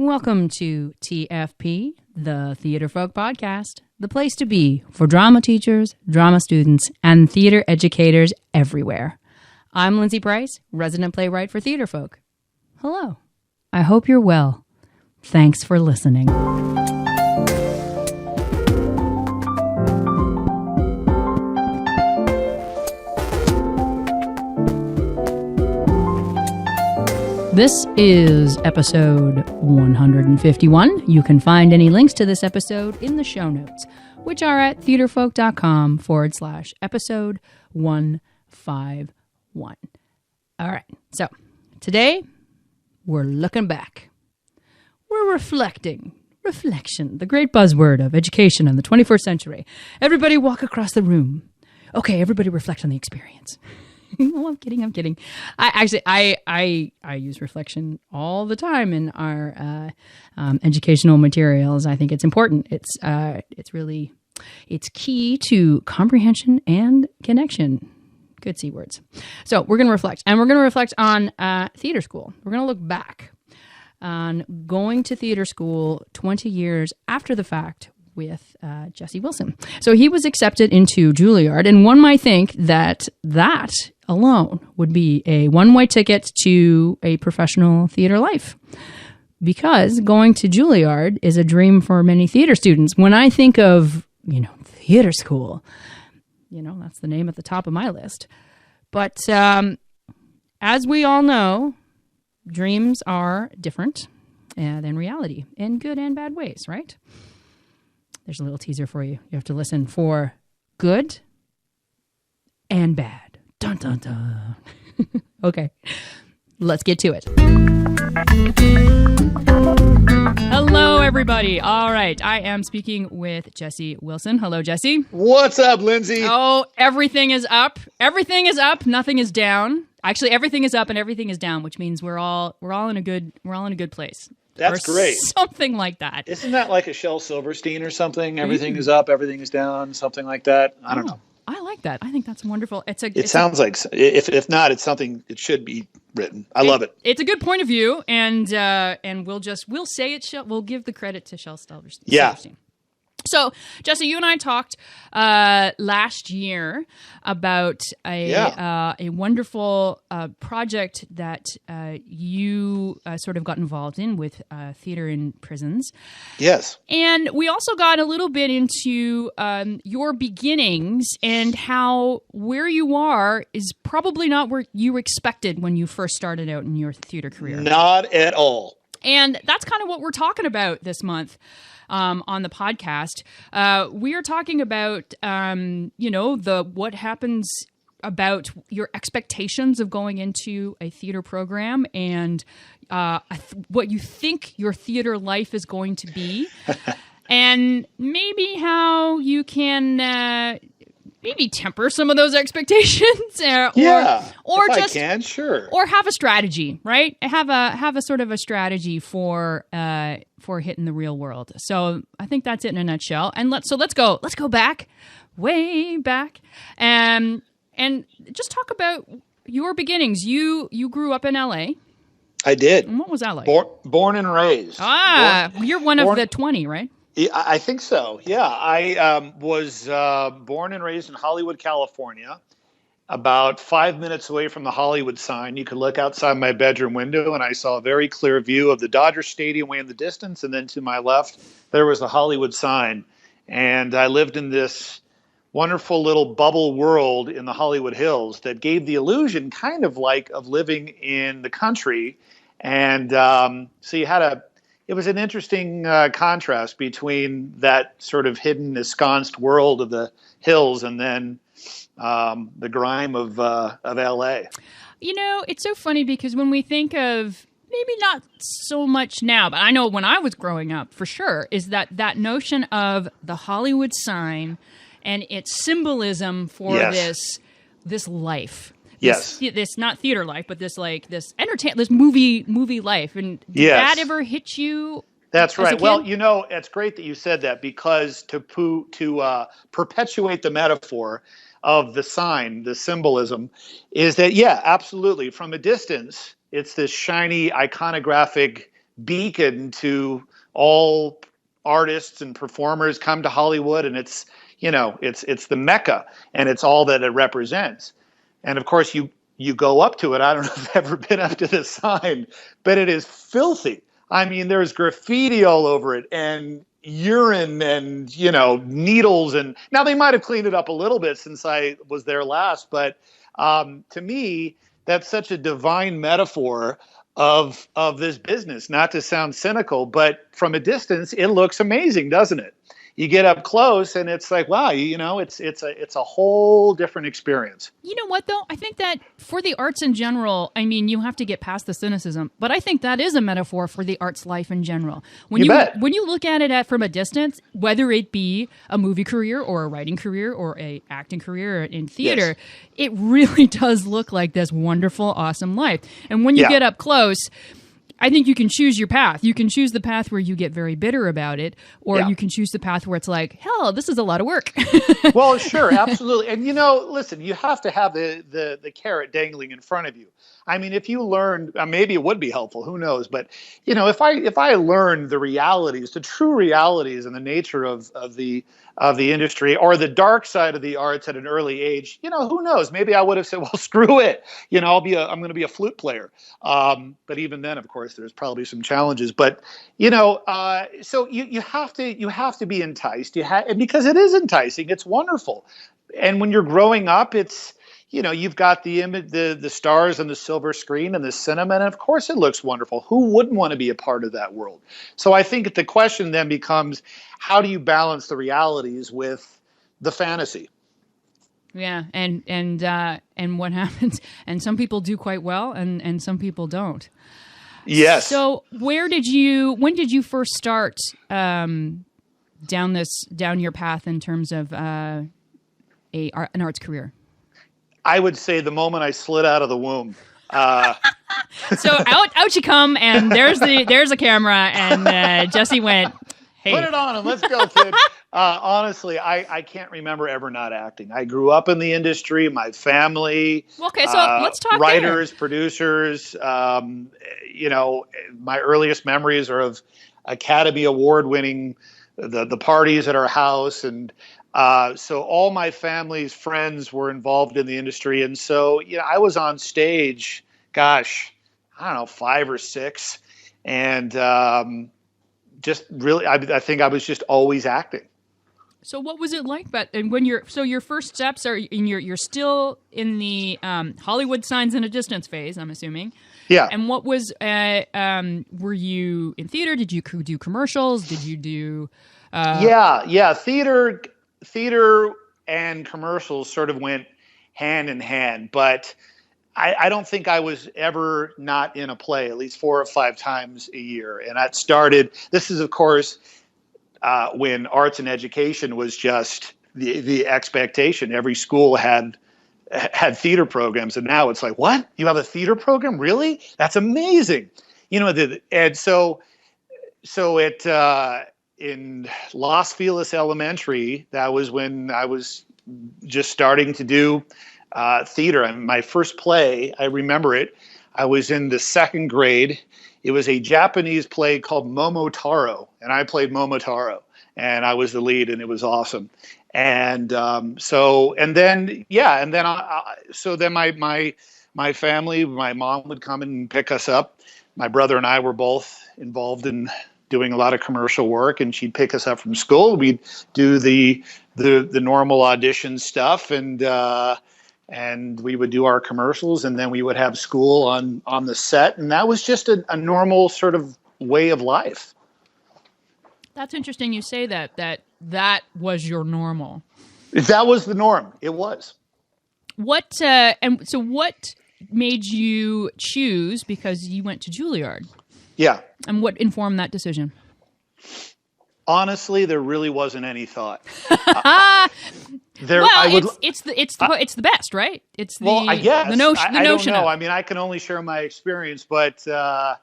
Welcome to TFP, the Theatrefolk podcast, the place to be for drama teachers, drama students, and theater educators everywhere. I'm Lindsay Price, resident playwright for Theatrefolk. Hello. I hope you're well. Thanks for listening. This is episode 151. You can find any links to this episode in the show notes, which are at theatrefolk.com/episode 151. All right, so today we're looking back. We're reflecting. Reflection, the great buzzword of education in the 21st century. Everybody walk across the room. Okay, everybody reflect on the experience. Oh, I'm kidding. I use reflection all the time in our educational materials. I think it's important. It's key to comprehension and connection. Good C words. So we're going to reflect, and we're going to reflect on theater school. We're going to look back on going to theater school 20 years after the fact with Jesse Wilson. So he was accepted into Juilliard, and one might think that alone would be a one-way ticket to a professional theater life, because going to Juilliard is a dream for many theater students. When I think of, theater school, that's the name at the top of my list. But as we all know, dreams are different than reality in good and bad ways, right? There's a little teaser for you. You have to listen for good and bad. Dun, dun, dun. Okay, let's get to it. Hello, everybody. All right, I am speaking with Jesse Wilson. Hello, Jesse. What's up, Lindsay? Oh, everything is up. Everything is up. Nothing is down. Actually, everything is up and everything is down, which means we're all in a good place. That's great. Something like that. Isn't that like a Shel Silverstein or something? Everything is up, everything is down, something like that. I don't know. I like that. I think that's wonderful. It sounds like, if not, it's something, it should be written. I love it. It's a good point of view, and we'll say it. We'll give the credit to Shel Silverstein. Yeah. So, Jesse, you and I talked last year about a wonderful project that you sort of got involved in with theater in prisons. Yes. And we also got a little bit into your beginnings and how where you are is probably not where you expected when you first started out in your theater career. Not at all. And that's kind of what we're talking about this month. On the podcast, we are talking about, what happens about your expectations of going into a theater program and what you think your theater life is going to be, and maybe how you can maybe temper some of those expectations, or just or have a strategy, right? Have a sort of a strategy for hitting the real world. So I think that's it in a nutshell. And let's go back, way back, and just talk about your beginnings. You grew up in LA. I did. And what was that like? Born and raised. You're one of the 20, right? I think so. Yeah. I was born and raised in Hollywood, California, about 5 minutes away from the Hollywood sign. You could look outside my bedroom window and I saw a very clear view of the Dodger Stadium way in the distance. And then to my left, there was the Hollywood sign. And I lived in this wonderful little bubble world in the Hollywood Hills that gave the illusion kind of like of living in the country. And so you had it was an interesting contrast between that sort of hidden, ensconced world of the hills and then the grime of L.A. It's so funny because when we think of, maybe not so much now, but I know when I was growing up, for sure, is that notion of the Hollywood sign and its symbolism for this life. This not theater life, but this movie life. And did that ever hit you? That's right. Well, it's great that you said that, because to perpetuate the metaphor of the sign, the symbolism, is that absolutely, from a distance, it's this shiny iconographic beacon to all artists and performers come to Hollywood, and it's, it's the Mecca, and it's all that it represents. And of course, you go up to it. I don't know if you've ever been up to this sign, but it is filthy. I mean, there's graffiti all over it, and urine, and needles. And now they might have cleaned it up a little bit since I was there last, but to me, that's such a divine metaphor of this business. Not to sound cynical, but from a distance, it looks amazing, doesn't it? You get up close, and it's like, wow, it's a whole different experience. You know what, though? I think that for the arts in general, I mean, you have to get past the cynicism, but I think that is a metaphor for the arts life in general. When you look at it from a distance, whether it be a movie career or a writing career or a acting career in theater, It really does look like this wonderful, awesome life. And when you get up close, I think you can choose your path. You can choose the path where you get very bitter about it, or you can choose the path where it's like, hell, this is a lot of work. Well, sure, absolutely. And listen, you have to have the carrot dangling in front of you. I mean, if you learned, maybe it would be helpful, who knows? But if I learned the realities, the true realities, and the nature of the industry, or the dark side of the arts at an early age, who knows? Maybe I would have said, well, screw it. I'm going to be a flute player. But even then, of course, there's probably some challenges. But so you have to be enticed. And because it is enticing, it's wonderful. And when you're growing up, it's you've got the image, the stars and the silver screen and the cinema, and of course it looks wonderful. Who wouldn't want to be a part of that world? So I think the question then becomes, how do you balance the realities with the fantasy? Yeah, and what happens? And some people do quite well, and some people don't. Yes. So when did you first start down your path in terms of an arts career? I would say the moment I slid out of the womb. So out you come, and there's a camera, and Jesse went, hey. Put it on and let's go, kid. Honestly, I can't remember ever not acting. I grew up in the industry. My family. Okay, so let's talk writers, producers. My earliest memories are of Academy Award winning the parties at our house, and so all my family's friends were involved in the industry. And so, I was on stage, gosh, I don't know, 5 or 6. And just really, I think I was just always acting. So what was it like? And when your first steps are you're still in the Hollywood signs in a distance phase, I'm assuming. Yeah. And what was, were you in theater? Did you do commercials? Did you do? Yeah. Theater and commercials sort of went hand in hand, but I don't think I was ever not in a play at least 4 or 5 times a year. And this is, of course, when arts and education was just the expectation. Every school had theater programs, and now it's like, what? You have a theater program? Really? That's amazing. And so in Los Feliz Elementary, that was when I was just starting to do theater. And my first play, I remember it, I was in the 2nd grade. It was a Japanese play called Momotaro, and I played Momotaro, and I was the lead, and it was awesome. And then my family, my mom would come and pick us up. My brother and I were both involved in doing a lot of commercial work, and she'd pick us up from school. We'd do the normal audition stuff, and we would do our commercials, and then we would have school on the set, and that was just a normal sort of way of life. That's interesting you say that was your normal. That was the norm. It was. What made you choose, because you went to Juilliard? Yeah. And what informed that decision? Honestly, there really wasn't any thought. It's the best, right? It's the I guess the notion. I don't know. I mean, I can only share my experience, but I'd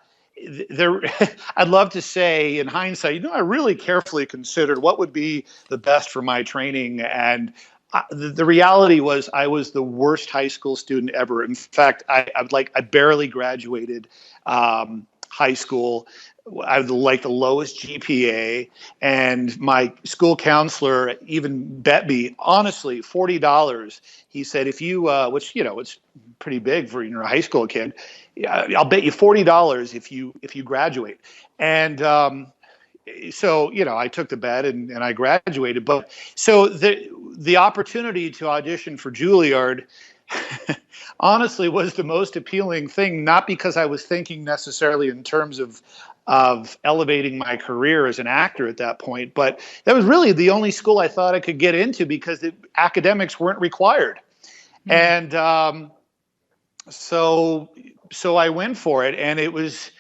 love to say, in hindsight, I really carefully considered what would be the best for my training, and the reality was I was the worst high school student ever. In fact, I barely graduated high school. I had like the lowest GPA, and my school counselor even bet me, honestly, $40. He said, if you, which, it's pretty big for a high school kid. Yeah, I'll bet you $40 if you graduate. And so, I took the bet and I graduated. But so the opportunity to audition for Juilliard honestly was the most appealing thing, not because I was thinking necessarily in terms of elevating my career as an actor at that point, but that was really the only school I thought I could get into because the academics weren't required. Mm-hmm. And so I went for it, and it was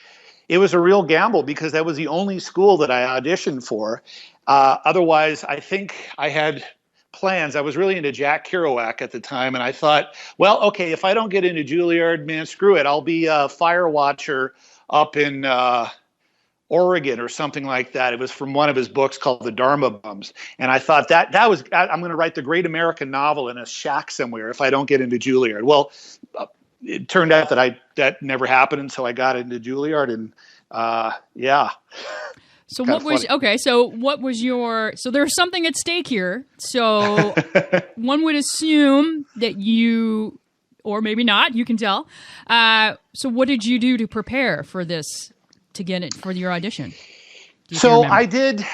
a real gamble because that was the only school that I auditioned for. Otherwise, I think I had plans. I was really into Jack Kerouac at the time, and I thought, well, okay, if I don't get into Juilliard, man, screw it. I'll be a fire watcher up in Oregon or something like that. It was from one of his books called The Dharma Bums. And I thought that was, I'm going to write the great American novel in a shack somewhere if I don't get into Juilliard. Well, it turned out that never happened. And so I got into Juilliard, and yeah. So what was your, so there's something at stake here. So one would assume that you, or maybe not, you can tell. So what did you do to prepare for this, to get it for your audition? So I did,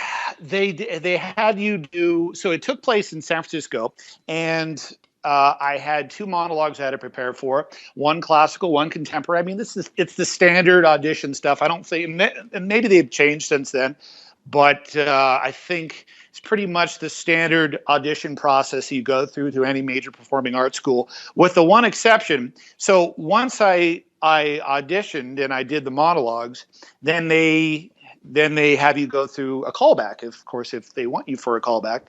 they had you do, so it took place in San Francisco, and I had 2 monologues I had to prepare for, one classical, one contemporary. I mean, it's the standard audition stuff. I don't think, and maybe they've changed since then, but I think it's pretty much the standard audition process you go through to any major performing arts school, with the one exception. So once I auditioned and I did the monologues, then they have you go through a callback, of course, if they want you for a callback.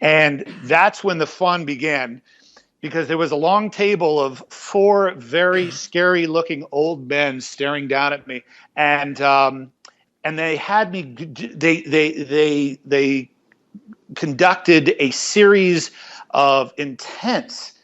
And that's when the fun began, because there was a long table of 4 very scary looking old men staring down at me. And they had me, they conducted a series of intense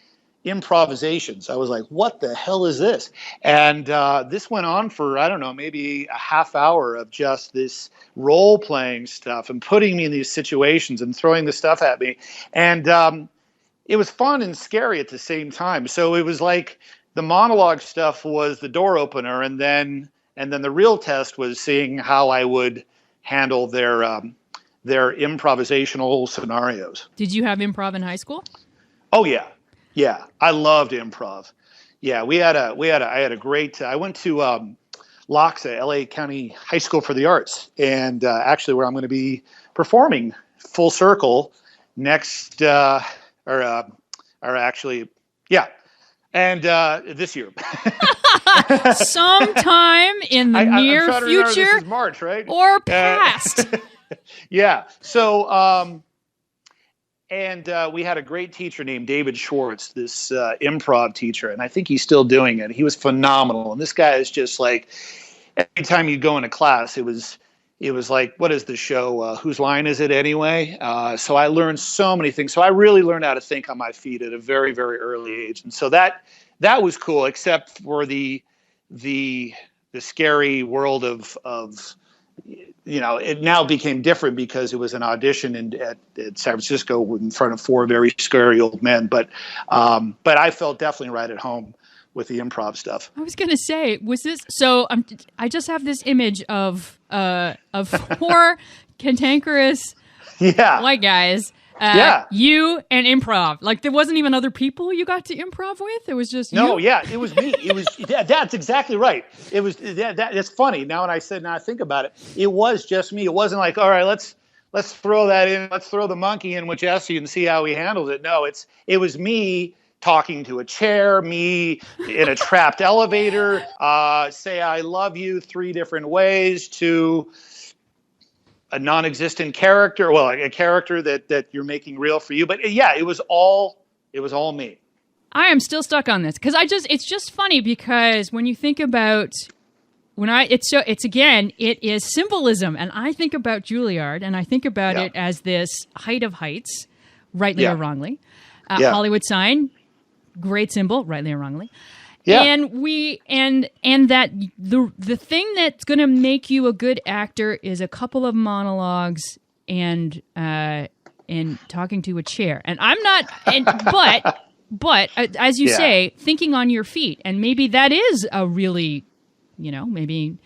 improvisations. I was like, what the hell is this? And this went on for, I don't know, maybe a half hour of just this role playing stuff and putting me in these situations and throwing the stuff at me. And it was fun and scary at the same time. So it was like the monologue stuff was the door opener, and then the real test was seeing how I would handle their improvisational scenarios. Did you have improv in high school? Oh yeah. Yeah, I loved improv. Yeah, I had a great, I went to LACHSA, LA County High School for the Arts, and actually where I'm going to be performing full circle next, and this year. Sometime in the near future. This is March, right? Or past. Yeah, so... And we had a great teacher named David Schwartz, this improv teacher, and I think he's still doing it. He was phenomenal. And this guy is just like, every time you go into class, it was like, what is the show? Whose Line Is It Anyway? So I learned so many things. So I really learned how to think on my feet at a very, very early age. And so that was cool, except for the scary world of it now became different because it was an audition at San Francisco in front of 4 very scary old men. But I felt definitely right at home with the improv stuff. I was going to say, was this, so I just have this image of 4 cantankerous white guys. You and improv. Like, there wasn't even other people you got to improv with? It was just you? No, yeah, it was me. It was that's exactly right. It was that's funny. Now I think about it, it was just me. It wasn't like, all right, let's throw that in, let's throw the monkey in with Jesse and see how he handles it. No, it was me talking to a chair, me in a trapped elevator, say I love you 3 different ways, to a non-existent character, well, a character that you're making real for you. But yeah, it was all me. I am still stuck on this because it's just funny because when you think about it is symbolism, and I think about Juilliard and I think about it as this height of heights, rightly or wrongly. Hollywood sign, great symbol, rightly or wrongly. Yeah. And that the thing that's going to make you a good actor is a couple of monologues and talking to a chair. And I'm not but as you say, thinking on your feet, and maybe that is a really, maybe.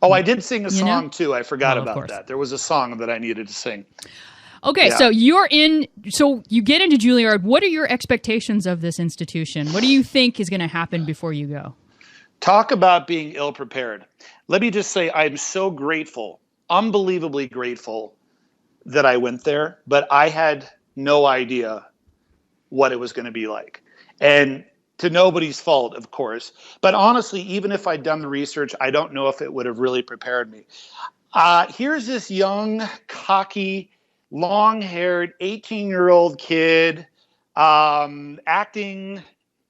Oh, I did sing a song too. I forgot about that. There was a song that I needed to sing. Okay, so you get into Juilliard. What are your expectations of this institution? What do you think is going to happen before you go? Talk about being ill-prepared. Let me just say I'm so grateful, unbelievably grateful that I went there, but I had no idea what it was going to be like. And to nobody's fault, of course. But honestly, even if I'd done the research, I don't know if it would have really prepared me. Here's this young, cocky, long-haired 18-year-old kid. Acting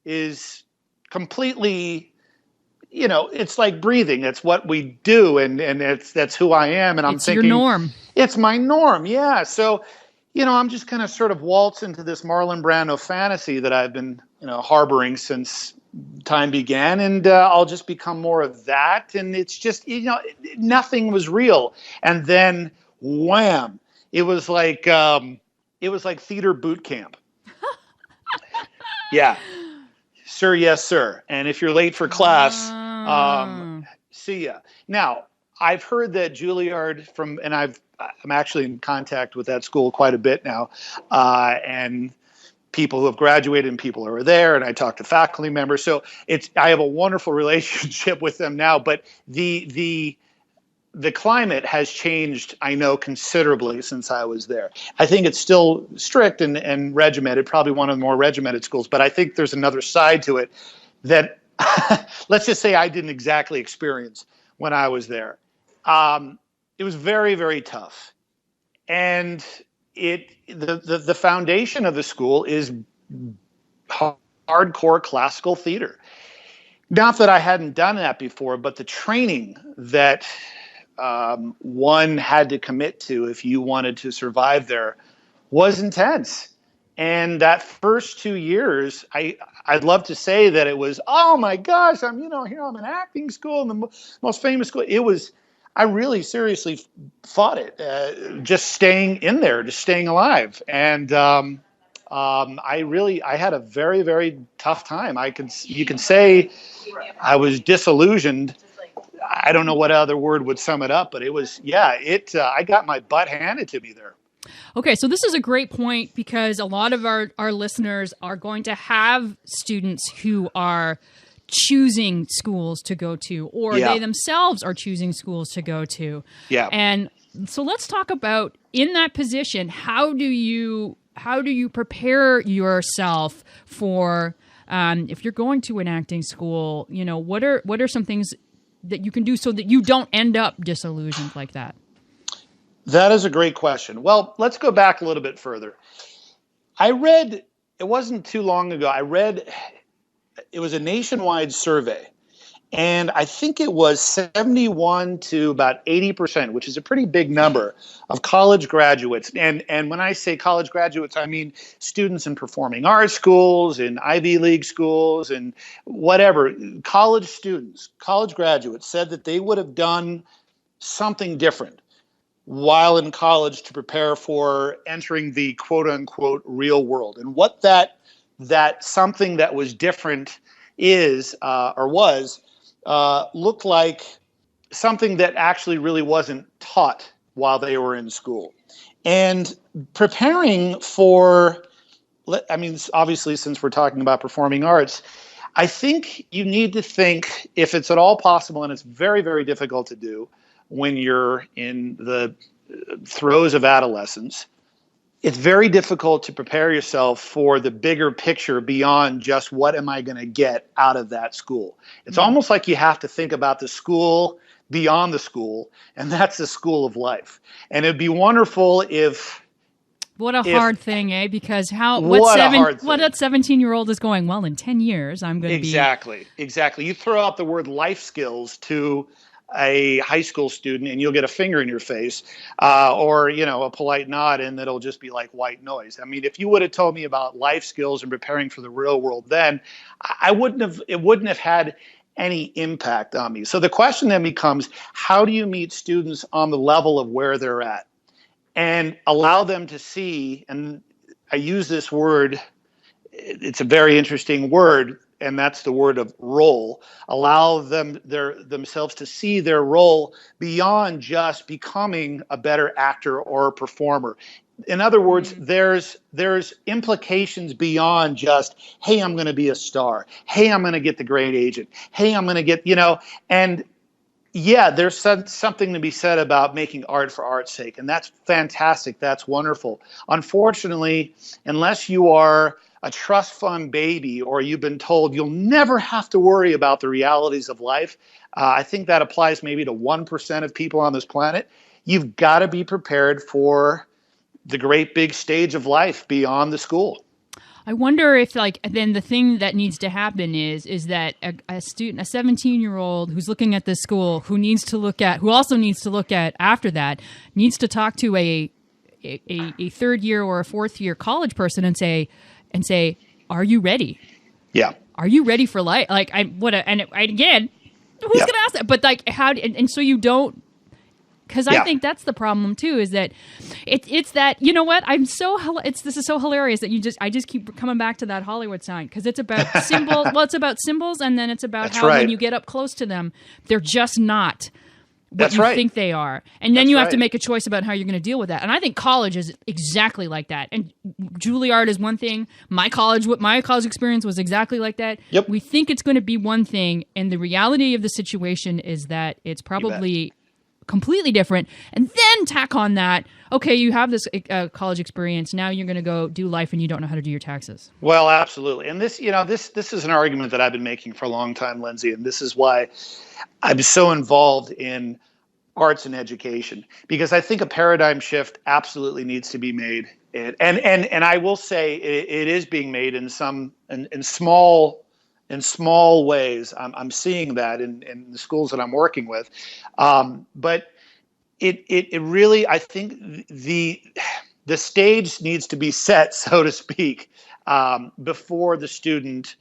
is completely, it's like breathing. It's what we do, and that's who I am. And I'm thinking, it's your norm. It's my norm, yeah. So, I'm just going to sort of waltz into this Marlon Brando fantasy that I've been, harboring since time began, and I'll just become more of that. And it's just, nothing was real. And then, wham! It was like theater boot camp. Yeah, sir, yes, sir. And if you're late for class, see ya. Now, I've heard that Juilliard I'm actually in contact with that school quite a bit now, and people who have graduated and people who are there, and I talk to faculty members. So I have a wonderful relationship with them now. But the climate has changed, I know, considerably since I was there. I think it's still strict and regimented, probably one of the more regimented schools. But I think there's another side to it that let's just say I didn't exactly experience when I was there. It was very, very tough. And the foundation of the school is hardcore classical theater. Not that I hadn't done that before, but the training that one had to commit to if you wanted to survive there was intense. And that first 2 years, I'd love to say that it was, oh my gosh, I'm in acting school, in the most famous school. It was, I really seriously fought it, just staying in there, just staying alive. And I had a very, very tough time. You could say I was disillusioned. I don't know what other word would sum it up, but it was, I got my butt handed to me there. Okay, so this is a great point because a lot of our listeners are going to have students who are choosing schools to go to, or they themselves are choosing schools to go to. Yeah. And so let's talk about, in that position, how do you prepare yourself for if you're going to an acting school, what are some things that you can do so that you don't end up disillusioned like that? That is a great question. Well, let's go back a little bit further. It wasn't too long ago, it was a nationwide survey, and I think it was 71 to about 80%, which is a pretty big number, of college graduates. And when I say college graduates, I mean students in performing arts schools, in Ivy League schools, and whatever. College students, college graduates said that they would have done something different while in college to prepare for entering the quote unquote real world. And what that something that was different looked like something that actually really wasn't taught while they were in school. And preparing for, obviously, since we're talking about performing arts, I think you need to think, if it's at all possible, and it's very, very difficult to do when you're in the throes of adolescence, it's very difficult to prepare yourself for the bigger picture beyond just what am I going to get out of that school. It's almost like you have to think about the school beyond the school, and that's the school of life. And it'd be wonderful if... What a hard thing, eh? Because what that 17-year-old is going, well, in 10 years, I'm going to be... Exactly. You throw out the word life skills to a high school student and you'll get a finger in your face, or, a polite nod, and it'll just be like white noise. I mean, if you would have told me about life skills and preparing for the real world then, it wouldn't have had any impact on me. So the question then becomes, how do you meet students on the level of where they're at and allow them to see, and I use this word, it's a very interesting word, and that's the word of role. Allow themselves to see their role beyond just becoming a better actor or a performer. In other words, there's implications beyond just, hey, I'm going to be a star. Hey, I'm going to get the great agent. Hey, I'm going to get, and yeah, there's something to be said about making art for art's sake, and that's fantastic. That's wonderful. Unfortunately, unless you are a trust fund baby or you've been told you'll never have to worry about the realities of life, I think that applies maybe to 1% of people on this planet. You've got to be prepared for the great big stage of life beyond the school. I wonder if, then the thing that needs to happen is that a student, a 17-year-old who's looking at this school, who also needs to look at after that, needs to talk to a third year or a fourth year college person and say, are you ready? Yeah. Are you ready for life? Again, who's going to ask that? But so you don't. Because I think that's the problem too, is that it's that, you know what, this is so hilarious that I just keep coming back to that Hollywood sign, because it's about symbols. Well, it's about symbols, and then it's about when you get up close to them, they're just not what you think they are. And then you have to make a choice about how you're going to deal with that. And I think college is exactly like that. And Juilliard is one thing. My college experience was exactly like that. Yep. We think it's going to be one thing, and the reality of the situation is that it's probably completely different. And then tack on that, okay, you have this college experience, now you're going to go do life and you don't know how to do your taxes. Well, absolutely. And this is an argument that I've been making for a long time, Lindsay, and this is why I'm so involved in arts and education, because I think a paradigm shift absolutely needs to be made. And I will say it is being made in small ways. I'm seeing that in the schools that I'm working with. But it really, I think the stage needs to be set, so to speak, before the student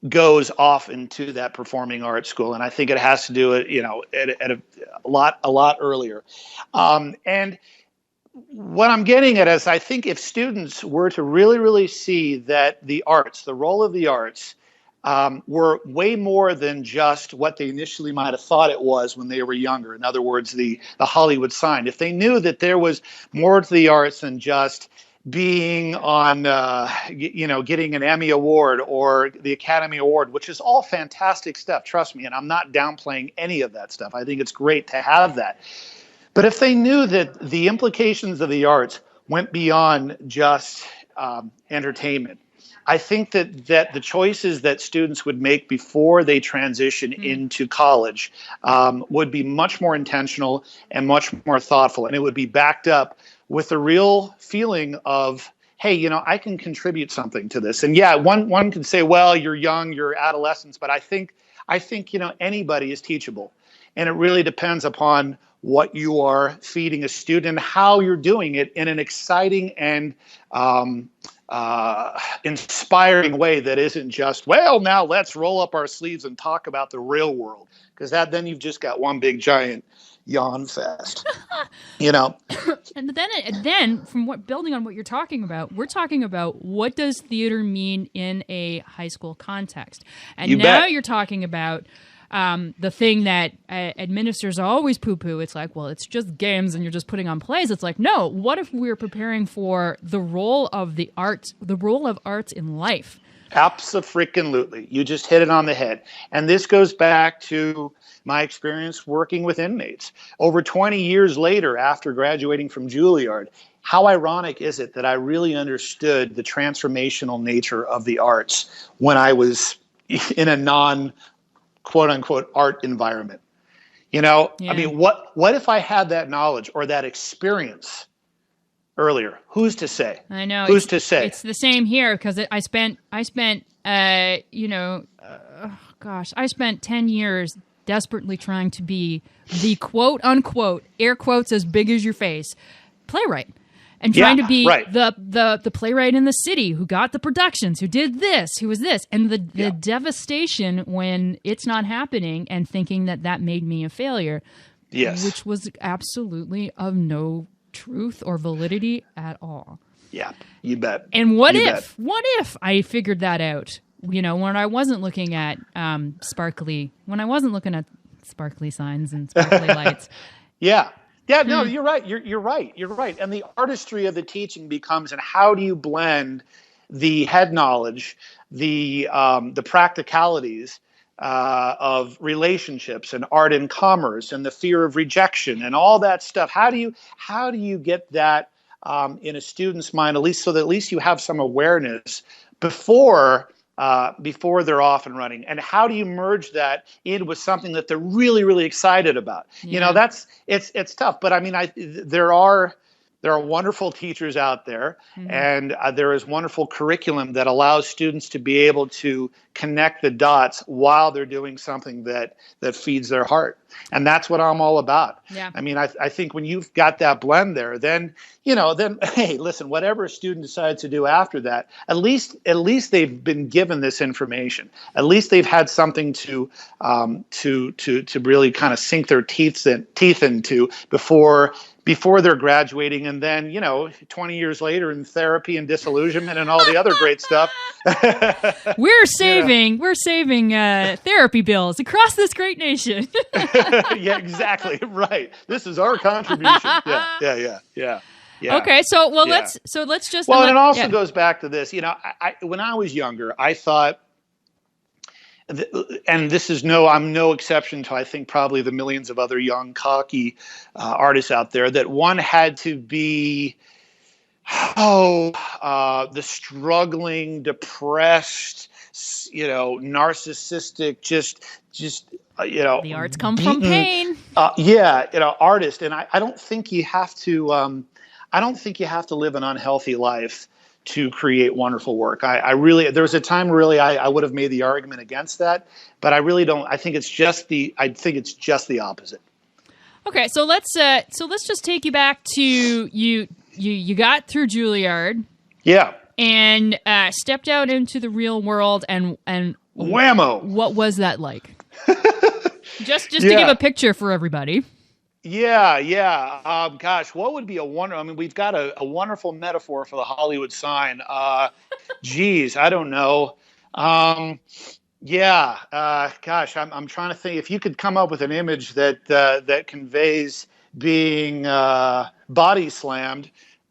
goes off into that performing arts school. And I think it has to do it, at a lot earlier. And what I'm getting at is, I think if students were to really, really see that the role of the arts, were way more than just what they initially might have thought it was when they were younger. In other words, the Hollywood sign. If they knew that there was more to the arts than just being on, getting an Emmy Award or the Academy Award, which is all fantastic stuff, trust me, and I'm not downplaying any of that stuff. I think it's great to have that. But if they knew that the implications of the arts went beyond just entertainment, I think that the choices that students would make before they transition into college would be much more intentional and much more thoughtful. And it would be backed up with a real feeling of, hey, I can contribute something to this. And yeah, one can say, well, you're young, you're adolescents, but I think anybody is teachable. And it really depends upon what you are feeding a student and how you're doing it in an exciting and inspiring way that isn't just, well, now let's roll up our sleeves and talk about the real world, because then you've just got one big giant yawn fest. And then building on what you're talking about, we're talking about what does theater mean in a high school context, and you're talking about the thing that administrators always poo-poo. It's like, well, it's just games and you're just putting on plays. It's like, no, what if we're preparing for the role of the arts in life? Abso-freaking-lutely. You just hit it on the head. And this goes back to my experience working with inmates. Over 20 years later, after graduating from Juilliard, how ironic is it that I really understood the transformational nature of the arts when I was in a non-quote-unquote art environment? I mean, what if I had that knowledge or that experience earlier? Who's to say? I know. Who's to say? It's the same here, because I spent 10 years desperately trying to be the quote unquote, air quotes as big as your face, playwright. And trying to be the playwright in the city who got the productions, who did this, who was this. And the devastation when it's not happening and thinking that made me a failure. Yes. Which was absolutely of no truth or validity at all. Yeah, you bet. And what if I figured that out? When I wasn't looking at sparkly signs and sparkly lights. Yeah. Yeah, no, you're right. You're right. You're right. And the artistry of the teaching becomes, and how do you blend the head knowledge, the practicalities of relationships and art and commerce and the fear of rejection and all that stuff? How do you get that in a student's mind, at least at least you have some awareness before they're off and running? And how do you merge that in with something that they're really, really excited about? Yeah. It's tough. But I mean, there are wonderful teachers out there, mm-hmm. and there is wonderful curriculum that allows students to be able to connect the dots while they're doing something that feeds their heart. And that's what I'm all about. Yeah. I mean, I think when you've got that blend there, then hey, listen, whatever a student decides to do after that, at least they've been given this information. At least they've had something to really kind of sink their teeth into before they're graduating, and then 20 years later in therapy and disillusionment and all the other great stuff. We're saving therapy bills across this great nation. Yeah, exactly. Right. This is our contribution. Yeah. Okay, so let's just. Well, and it also goes back to this. I when I was younger, I thought, and I'm no exception to, I think, probably the millions of other young, cocky artists out there, that one had to be, the struggling, depressed, narcissistic, just the arts come from pain. Artist, and I don't think you have to. I don't think you have to live an unhealthy life to create wonderful work. I really, there was a time really I would have made the argument against that, but I really don't. I think it's just the opposite. Okay, so let's just take you back to you got through Juilliard. Yeah. And stepped out into the real world and whammo. What was that like? just to give a picture for everybody. Yeah. Gosh, what would be I mean, we've got a wonderful metaphor for the Hollywood sign. Geez, I don't know. Gosh, I'm trying to think. If you could come up with an image that conveys being body slammed,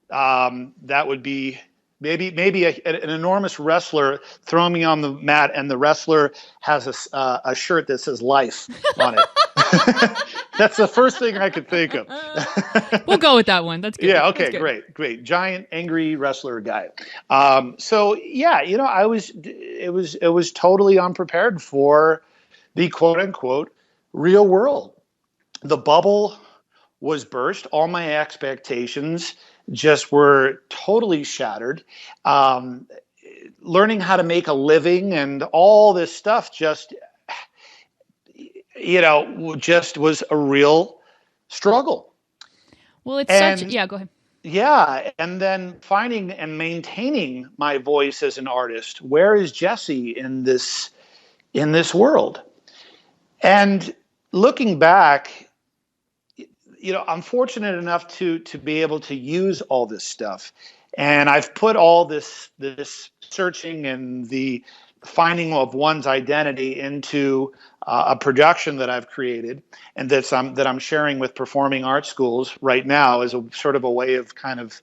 that would be maybe an enormous wrestler throwing me on the mat, and the wrestler has a shirt that says "Life" on it. That's the first thing I could think of. We'll go with that one. That's good. Yeah. Okay. Great. Giant, angry wrestler guy. So yeah, it was totally unprepared for the quote unquote real world. The bubble was burst. All my expectations just were totally shattered. Learning how to make a living and all this stuff just was a real struggle. Well, go ahead. Yeah. And then finding and maintaining my voice as an artist. Where is Jesse in this world? And looking back, I'm fortunate enough to be able to use all this stuff. And I've put all this searching and the finding of one's identity into a production that I've created, and that I'm sharing with performing arts schools right now as a sort of a way of kind of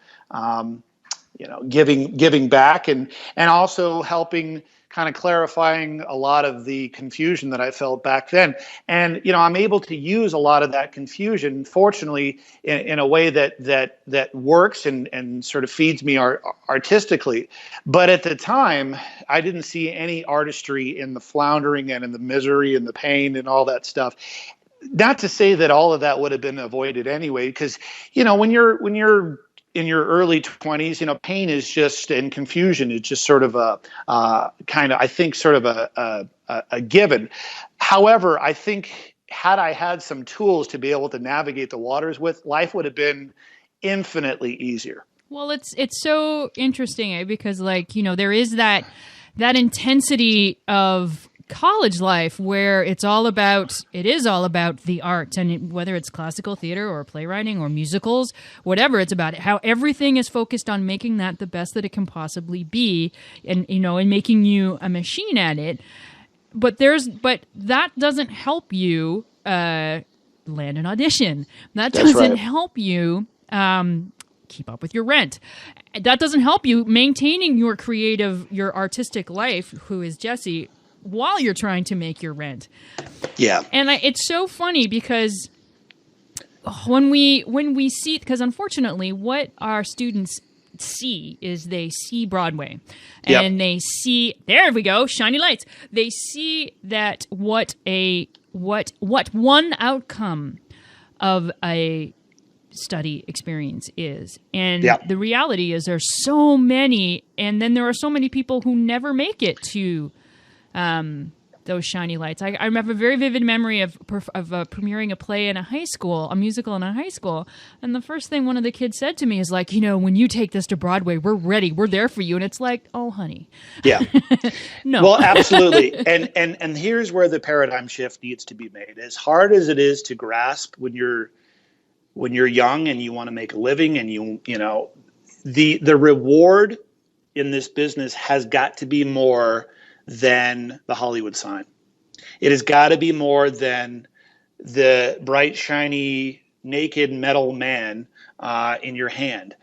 giving back and also helping kind of clarifying a lot of the confusion that I felt back then. And I'm able to use a lot of that confusion, fortunately, in a way that works and sort of feeds me artistically. But at the time, I didn't see any artistry in the floundering and in the misery and the pain and all that stuff. Not to say that all of that would have been avoided anyway, because when you're in your early 20s, pain is just, and confusion is just sort of a given. However, I think had I had some tools to be able to navigate the waters with, life would have been infinitely easier. Well, it's so interesting, because there is that intensity of college life where it is all about the art, and whether it's classical theater or playwriting or musicals, whatever it's about, how everything is focused on making that the best that it can possibly be, and and making you a machine at it. But that doesn't help you land an audition. That doesn't help you keep up with your rent. That doesn't help you maintaining your artistic life, who is Jesse, while you're trying to make your rent. Yeah. And it's so funny because when we see, because unfortunately what our students see is they see Broadway, and they see, there we go, shiny lights. They see that what one outcome of a study experience is. And the reality is there's so many, and then there are so many people who never make it to those shiny lights. I have a very vivid memory of premiering a play in a high school, a musical in a high school. And the first thing one of the kids said to me is like, when you take this to Broadway, we're ready. We're there for you. And it's like, oh, honey. Yeah. No. Well, absolutely. And here's where the paradigm shift needs to be made. As hard as it is to grasp when you're young and you want to make a living, and the reward in this business has got to be more than the Hollywood sign. It has got to be more than the bright, shiny, naked metal man in your hand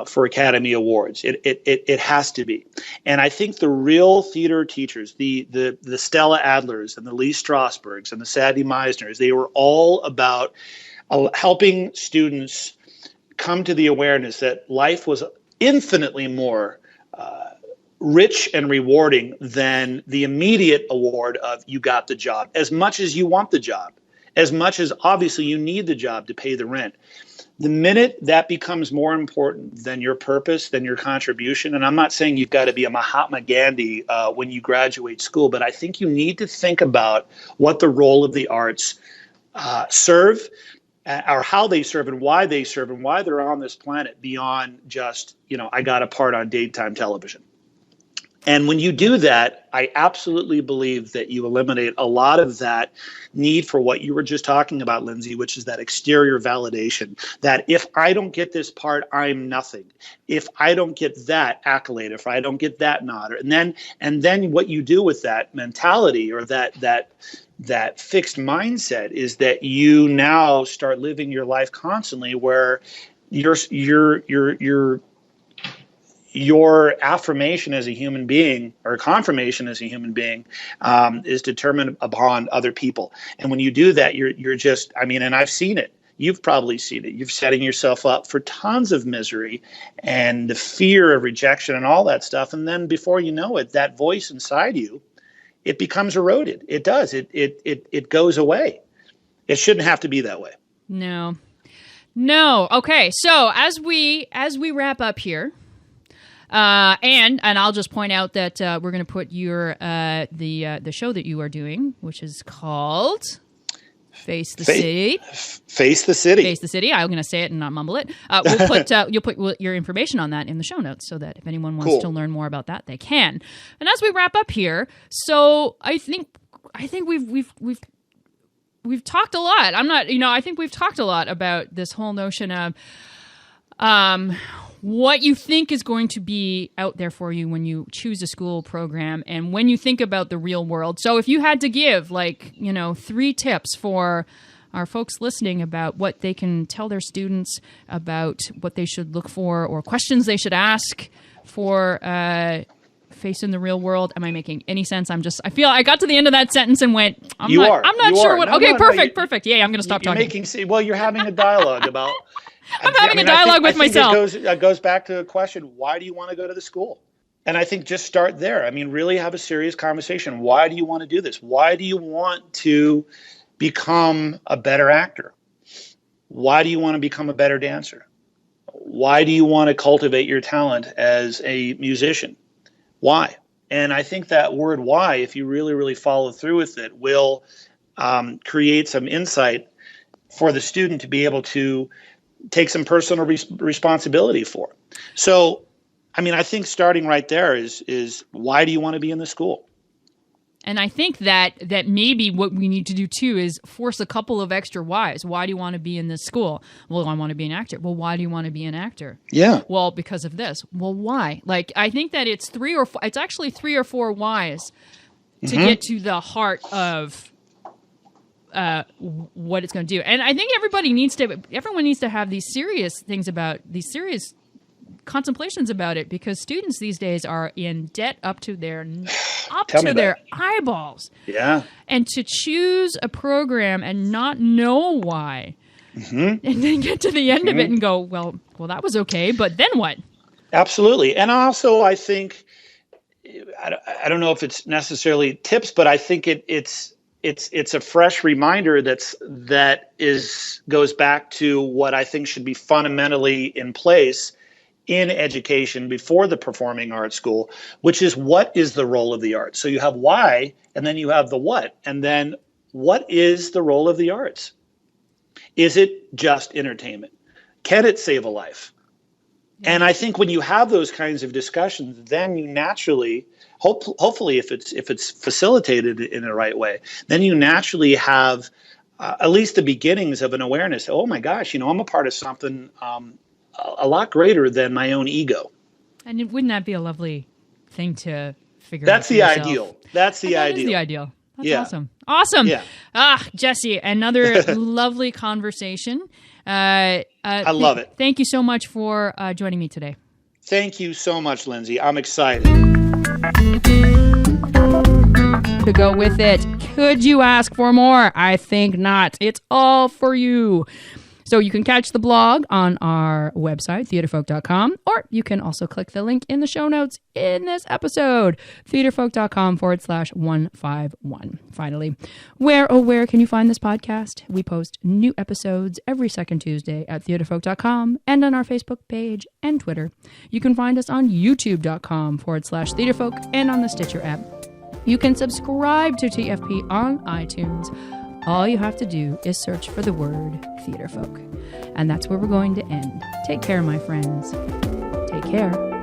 for Academy Awards. It has to be. And I think the real theater teachers, the Stella Adlers and the Lee Strasbergs and the Sadie Meisners, they were all about helping students come to the awareness that life was infinitely more rich and rewarding than the immediate award of you got the job, as much as you want the job, as much as obviously you need the job to pay the rent. The minute that becomes more important than your purpose, than your contribution, and I'm not saying you've got to be a Mahatma Gandhi when you graduate school, but I think you need to think about what the role of the arts serve, or how they serve and why they're on this planet beyond just, I got a part on daytime television. And when you do that, I absolutely believe that you eliminate a lot of that need for what you were just talking about, Lindsay, which is that exterior validation, that if I don't get this part, I'm nothing. If I don't get that accolade, if I don't get that nod, and then what you do with that mentality, or that fixed mindset, is that you now start living your life constantly where your affirmation as a human being, or confirmation as a human being, is determined upon other people. And when you do that, you're just, and I've seen it. You've probably seen it. You're setting yourself up for tons of misery and the fear of rejection and all that stuff. And then before you know it, that voice inside you, it becomes eroded. It does. It goes away. It shouldn't have to be that way. No. Okay. So as we wrap up here, and I'll just point out that we're going to put your the show that you are doing, which is called Face the City. Face the City. Face the City. I'm going to say it and not mumble it. We'll put you'll put your information on that in the show notes, so that if anyone wants to learn more about that, they can. And as we wrap up here, so I think we've talked a lot. I think we've talked a lot about this whole notion of what you think is going to be out there for you when you choose a school program, and when you think about the real world. So if you had to give 3 tips for our folks listening about what they can tell their students about what they should look for, or questions they should ask for facing the real world. Am I making any sense? I feel I got to the end of that sentence and went, I'm not sure what. Okay, perfect. Yeah, I'm going to stop talking. You're having a dialogue about. I'm having a dialogue with myself. It goes back to the question, why do you want to go to the school? And I think just start there. Really have a serious conversation. Why do you want to do this? Why do you want to become a better actor? Why do you want to become a better dancer? Why do you want to cultivate your talent as a musician? Why? And I think that word why, if you really, really follow through with it, will create some insight for the student to be able to take some personal responsibility for. So, I mean, I think starting right there is why do you want to be in the school? And I think that maybe what we need to do too is force a couple of extra whys. Why do you want to be in this school? Well, I want to be an actor. Well, why do you want to be an actor? Yeah. Well, because of this. Well, why? Like, I think that it's actually 3 or 4 whys to get to the heart of what it's going to do. And I think everyone needs to have these serious contemplations about it, because students these days are in debt up to their eyeballs. Yeah. And to choose a program and not know why, and then get to the end of it and go, well, that was okay, but then what? Absolutely. And also, I think, I don't know if it's necessarily tips, but I think it's a fresh reminder that goes back to what I think should be fundamentally in place in education before the performing arts school, which is, what is the role of the arts? So you have why, and then you have the what, and then what is the role of the arts? Is it just entertainment? Can it save a life? And I think when you have those kinds of discussions, then you naturally, hopefully if it's facilitated in the right way, then you naturally have at least the beginnings of an awareness. Oh my gosh, I'm a part of something a lot greater than my own ego. And wouldn't that be a lovely thing to figure That's out? The ideal. That's the ideal. That is the ideal. That's yeah. awesome. Awesome. Yeah. Jesse, another lovely conversation. I love it. Thank you so much for joining me today. Thank you so much, Lindsay. I'm excited. To go with it, could you ask for more? I think not. It's all for you. So you can catch the blog on our website, theatrefolk.com, or you can also click the link in the show notes in this episode, theatrefolk.com/151. Finally, where can you find this podcast? We post new episodes every second Tuesday at theatrefolk.com and on our Facebook page and Twitter. You can find us on youtube.com/theatrefolk and on the Stitcher app. You can subscribe to TFP on iTunes. All you have to do is search for the word Theatrefolk. And that's where we're going to end. Take care, my friends. Take care.